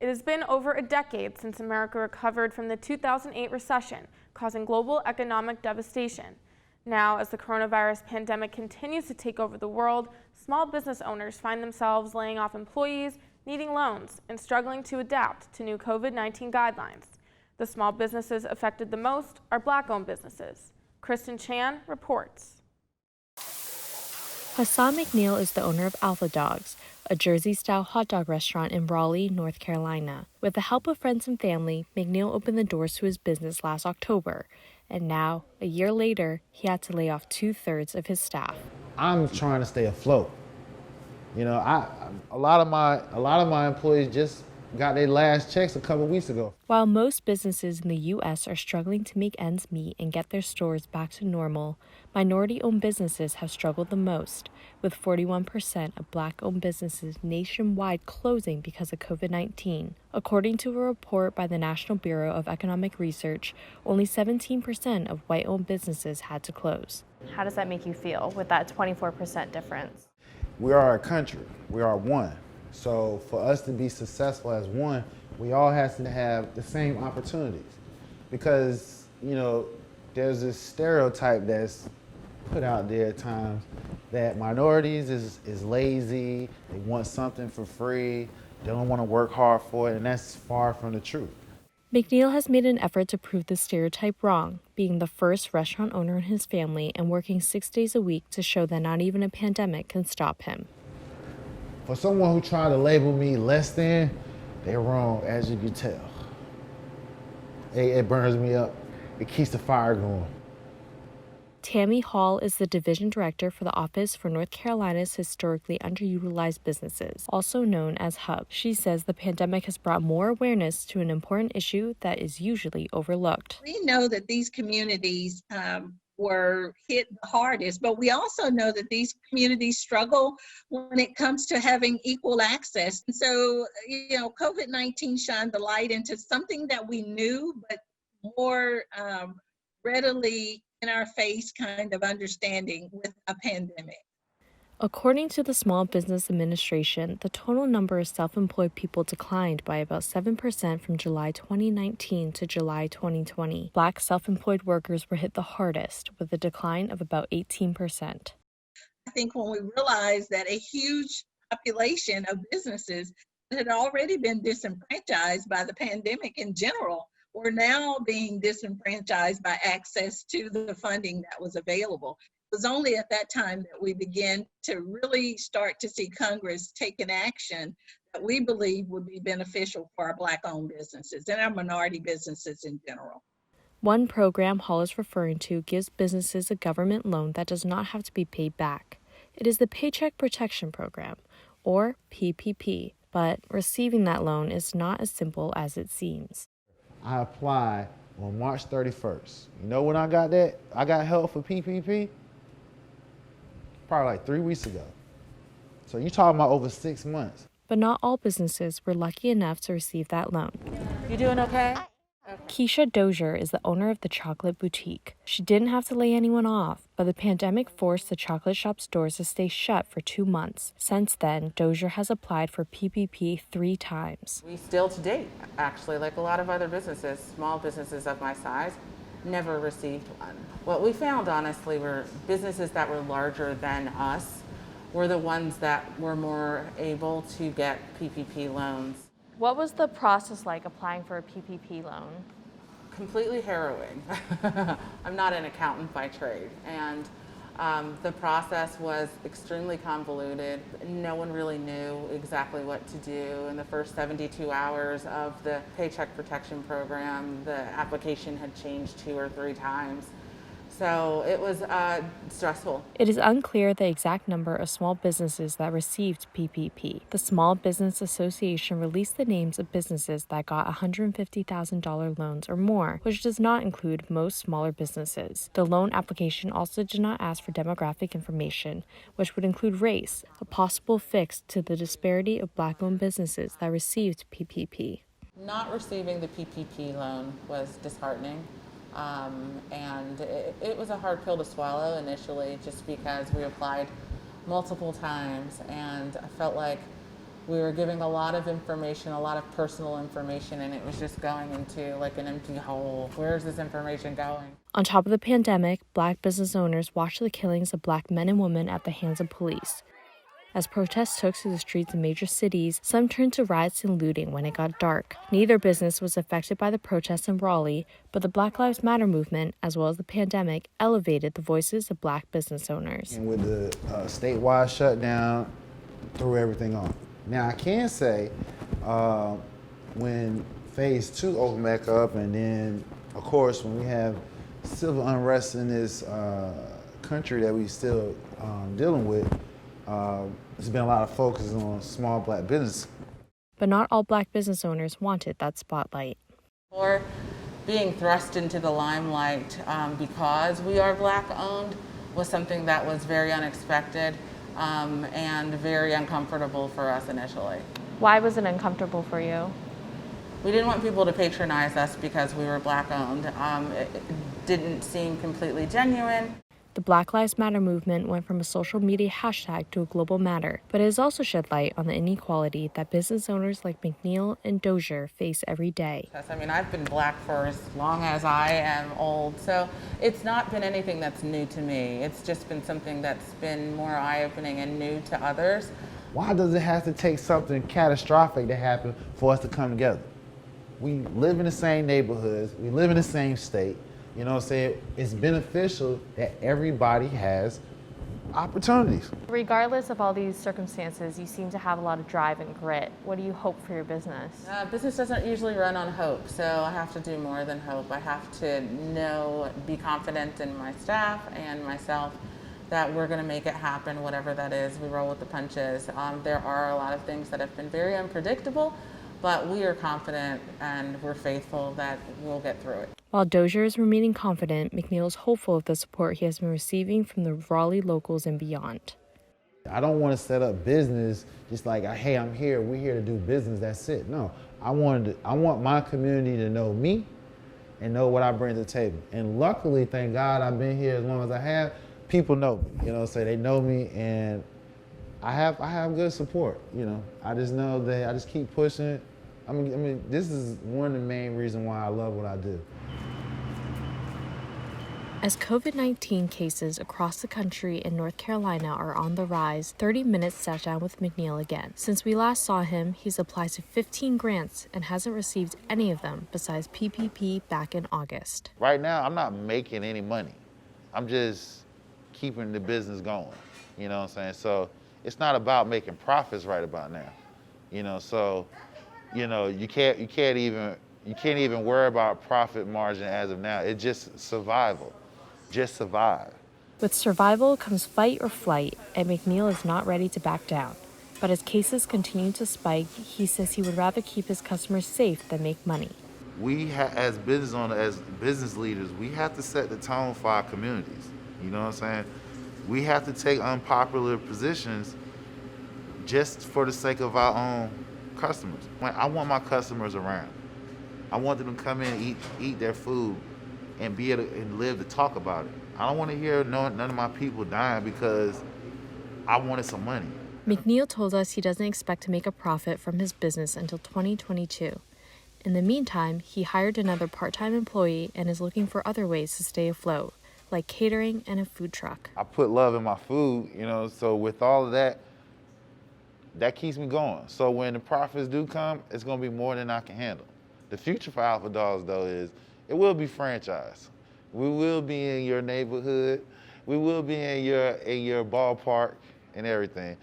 It has been over a decade since America recovered from the 2008 recession, causing global economic devastation. Now, as the coronavirus pandemic continues to take over the world, small business owners find themselves laying off employees, needing loans, and struggling to adapt to new COVID-19 guidelines. The small businesses affected the most are Black-owned businesses. Kristin Chan reports. Hassan McNeil is the owner of Alpha Dogs, a Jersey-style hot dog restaurant in Raleigh, North Carolina. With the help of friends and family, McNeil opened the doors to his business last October. And now, a year later, he had to lay off 2/3 of his staff. I'm trying to stay afloat. You know, a lot of my employees just got their last checks a couple weeks ago. While most businesses in the U.S. are struggling to make ends meet and get their stores back to normal, minority-owned businesses have struggled the most, with 41% of Black-owned businesses nationwide closing because of COVID-19. According to a report by the National Bureau of Economic Research, only 17% of white-owned businesses had to close. How does that make you feel with that 24% difference? We are a country. We are one. So for us to be successful as one, we all have to have the same opportunities. Because, you know, there's this stereotype that's put out there at times that minorities is lazy, they want something for free, they don't want to work hard for it, and that's far from the truth. McNeil has made an effort to prove this stereotype wrong, being the first restaurant owner in his family and working 6 days a week to show that not even a pandemic can stop him. For someone who tried to label me less than, they're wrong, as you can tell. It burns me up. It keeps the fire going. Tammy Hall is the division director for the Office for North Carolina's Historically Underutilized Businesses, also known as HUB. She says the pandemic has brought more awareness to an important issue that is usually overlooked. We know that these communities were hit the hardest, but we also know that these communities struggle when it comes to having equal access. And so, you know, COVID-19 shined the light into something that we knew, but more readily in our face kind of understanding with a pandemic. According to the Small Business Administration, the total number of self-employed people declined by about 7% from July 2019 to July 2020. Black self-employed workers were hit the hardest, with a decline of about 18%. I think when we realized that a huge population of businesses that had already been disenfranchised by the pandemic in general were now being disenfranchised by access to the funding that was available. It was only at that time that we began to really start to see Congress take an action that we believe would be beneficial for our Black-owned businesses and our minority businesses in general. One program Hall is referring to gives businesses a government loan that does not have to be paid back. It is the Paycheck Protection Program, or PPP, but receiving that loan is not as simple as it seems. I applied on March 31st. You know when I got that? I got help for PPP? Probably like 3 weeks ago. So you're talking about over 6 months. But not all businesses were lucky enough to receive that loan. You doing okay? Keisha Dozier is the owner of the chocolate boutique. She didn't have to lay anyone off, but the pandemic forced the chocolate shop's doors to stay shut for 2 months. Since then, Dozier has applied for PPP 3 times. We still to date, actually, like a lot of other businesses, small businesses of my size, never received one. What we found, honestly, were businesses that were larger than us were the ones that were more able to get PPP loans. What was the process like applying for a PPP loan? Completely harrowing. I'm not an accountant by trade, and the process was extremely convoluted. No one really knew exactly what to do. In the first 72 hours of the Paycheck Protection Program, the application had changed 2 or 3 times. So it was stressful. It is unclear the exact number of small businesses that received PPP. The Small Business Association released the names of businesses that got $150,000 loans or more, which does not include most smaller businesses. The loan application also did not ask for demographic information, which would include race, a possible fix to the disparity of Black-owned businesses that received PPP. Not receiving the PPP loan was disheartening. And it was a hard pill to swallow initially, just because we applied multiple times, and I felt like We were giving a lot of information, a lot of personal information, and it was just going into like an empty hole. Where's this information going? On top of the pandemic, Black business owners watched the killings of Black men and women at the hands of police. As protests took to the streets in major cities, some turned to riots and looting when it got dark. Neither business was affected by the protests in Raleigh, but the Black Lives Matter movement, as well as the pandemic, elevated the voices of Black business owners. And with the statewide shutdown, threw everything off. Now I can say, when phase 2 opened back up, and then of course when we have civil unrest in this country that we still dealing with, there's been a lot of focus on small Black business. But not all Black business owners wanted that spotlight. Or being thrust into the limelight because we are Black owned was something that was very unexpected and very uncomfortable for us initially. Why was it uncomfortable for you? We didn't want people to patronize us because we were Black owned. It didn't seem completely genuine. The Black Lives Matter movement went from a social media hashtag to a global matter, but it has also shed light on the inequality that business owners like McNeil and Dozier face every day. I mean, I've been Black for as long as I am old, so it's not been anything that's new to me. It's just been something that's been more eye-opening and new to others. Why does it have to take something catastrophic to happen for us to come together? We live in the same neighborhoods, we live in the same state. You know what I'm saying? It's beneficial that everybody has opportunities. Regardless of all these circumstances, you seem to have a lot of drive and grit. What do you hope for your business? Business doesn't usually run on hope, so I have to do more than hope. I have to be confident in my staff and myself that we're going to make it happen, whatever that is. We roll with the punches. There are a lot of things that have been very unpredictable, but we are confident and we're faithful that we'll get through it. While Dozier is remaining confident, McNeil is hopeful of the support he has been receiving from the Raleigh locals and beyond. I don't want to set up business just like, hey, I'm here, we're here to do business, that's it. No, I want my community to know me and know what I bring to the table. And luckily, thank God, I've been here as long as I have. People know me, you know, so they know me, and I have good support, you know. I just know that I just keep pushing. I mean, this is one of the main reasons why I love what I do. As COVID-19 cases across the country and North Carolina are on the rise, 30 Minutes sat down with McNeil again. Since we last saw him, he's applied to 15 grants and hasn't received any of them besides PPP back in August. Right now, I'm not making any money. I'm just keeping the business going, you know what I'm saying? So it's not about making profits right about now, you know, so, you know, you can't even worry about profit margin as of now. It's just survival. Just survive. With survival comes fight or flight, and McNeil is not ready to back down. But as cases continue to spike, he says he would rather keep his customers safe than make money. We, as business owners, as business leaders, we have to set the tone for our communities. You know what I'm saying? We have to take unpopular positions just for the sake of our own customers. I want my customers around. I want them to come in and eat their food and be able to and live to talk about it. I don't want to hear none of my people dying because I wanted some money. McNeil told us he doesn't expect to make a profit from his business until 2022. In the meantime, he hired another part-time employee and is looking for other ways to stay afloat, like catering and a food truck. I put love in my food, you know, so with all of that, that keeps me going. So when the profits do come, it's going to be more than I can handle. The future for Alpha Dogs, though, is it will be franchised. We will be in your neighborhood. We will be in your ballpark and everything.